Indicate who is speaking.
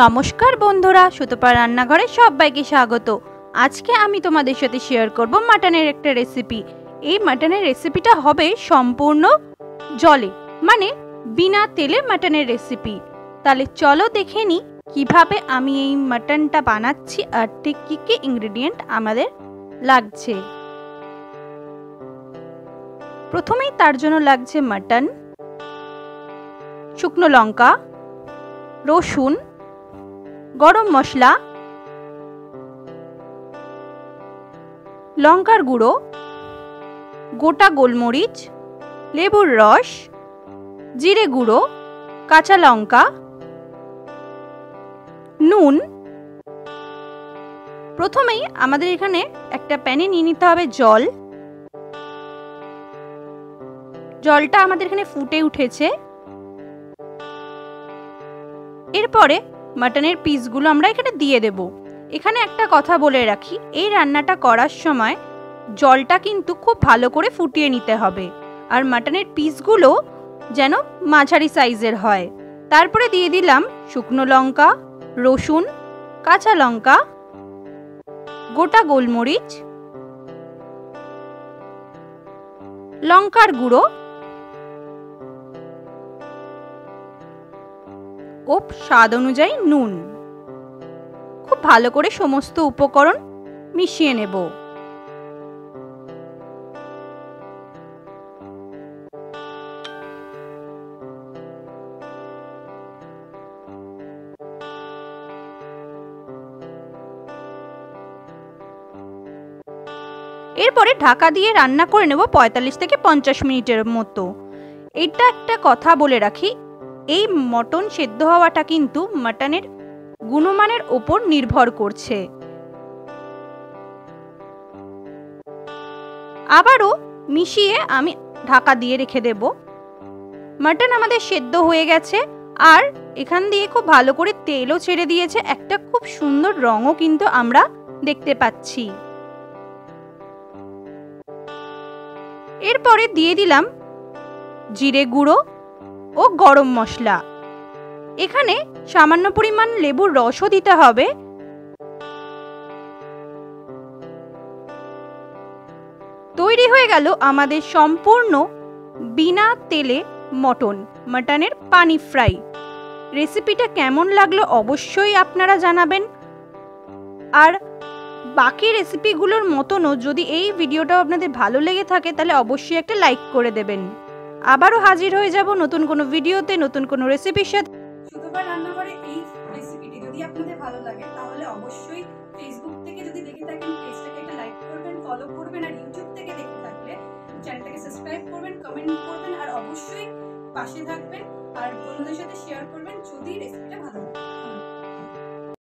Speaker 1: নমস্কার বন্ধুরা, সুতপা রান্নাঘরে সবাইকে স্বাগত। আজকে আমি তোমাদের সাথে শেয়ার করব মাটনের একটা রেসিপি। এই মাটনের রেসিপিটা হবে সম্পূর্ণ জলে, মানে বিনা তেলে মাটনের রেসিপি। তাহলে চলো দেখে নিই কিভাবে আমি এই মাটনটা বানাচ্ছি আর ঠিক কী কী ইনগ্রেডিয়েন্ট আমাদের লাগছে। প্রথমেই তার জন্য লাগছে মাটন, শুকনো লঙ্কা, রসুন, গরম মশলা, লঙ্কার গুঁড়ো, গোটা গোলমরিচ, লেবুর রস, জিরে গুঁড়ো, কাঁচা লঙ্কা, নুন। প্রথমেই আমাদের এখানে একটা প্যানে নিয়ে নিতে হবে জল। জলটা আমাদের এখানে ফুটে উঠেছে। এরপরে মাটনের পিসগুলো আমরা এখানে দিয়ে দেব। এখানে একটা কথা বলে রাখি, এই রান্নাটা করার সময় জলটা কিন্তু খুব ভালো করে ফুটিয়ে নিতে হবে, আর মাটনের পিসগুলো যেন মাঝারি সাইজের হয়। তারপরে দিয়ে দিলাম শুকনো লঙ্কা, রসুন, কাঁচা লঙ্কা, গোটা গোলমরিচ, লঙ্কার গুঁড়ো ও স্বাদ অনুযায়ী নুন। খুব ভালো করে সমস্ত উপকরণ মিশিয়ে নেব। এরপরে ঢাকা দিয়ে রান্না করে নেব ৪৫ থেকে ৫০ মিনিটের মতো। এটা একটা কথা বলে রাখি, এই মটন সেদ্ধ হওয়াটা কিন্তু মাটনের গুণমানের ওপর নির্ভর করছে। আবারও মিশিয়ে আমি ঢাকা দিয়ে রেখে দেব। মাটন আমাদের সেদ্ধ হয়ে গেছে, আর এখান দিয়ে খুব ভালো করে তেলও ছেড়ে দিয়েছে। একটা খুব সুন্দর রঙও কিন্তু আমরা দেখতে পাচ্ছি। এরপরে দিয়ে দিলাম জিরে গুঁড়ো ও গরম মশলা। এখানে সামান্য পরিমাণ লেবুর রসও দিতে হবে। তৈরি হয়ে গেল আমাদের সম্পূর্ণ বিনা তেলে মাটনের পানি ফ্রাই। রেসিপিটা কেমন লাগলো অবশ্যই আপনারা জানাবেন। আর বাকি রেসিপিগুলোর মতনও যদি এই ভিডিওটাও আপনাদের ভালো লেগে থাকে তাহলে অবশ্যই একটা লাইক করে দেবেন। আবারও হাজির হয়ে যাব নতুন কোনো ভিডিওতে, নতুন কোনো রেসিপির সাথে।
Speaker 2: সুতপা রান্নাঘরে এই রেসিপিটি যদি আপনাদের ভালো লাগে তাহলে অবশ্যই ফেসবুক থেকে যদি দেখে থাকেন পেজটাকে একটা লাইক করবেন, ফলো করবেন, আর ইউটিউব থেকে দেখে থাকলে চ্যানেলটাকে সাবস্ক্রাইব করবেন, কমেন্ট করবেন, আর অবশ্যই পাশে থাকবেন আর বন্ধুদের সাথে শেয়ার করবেন যদি রেসিপিটা ভালো লাগে।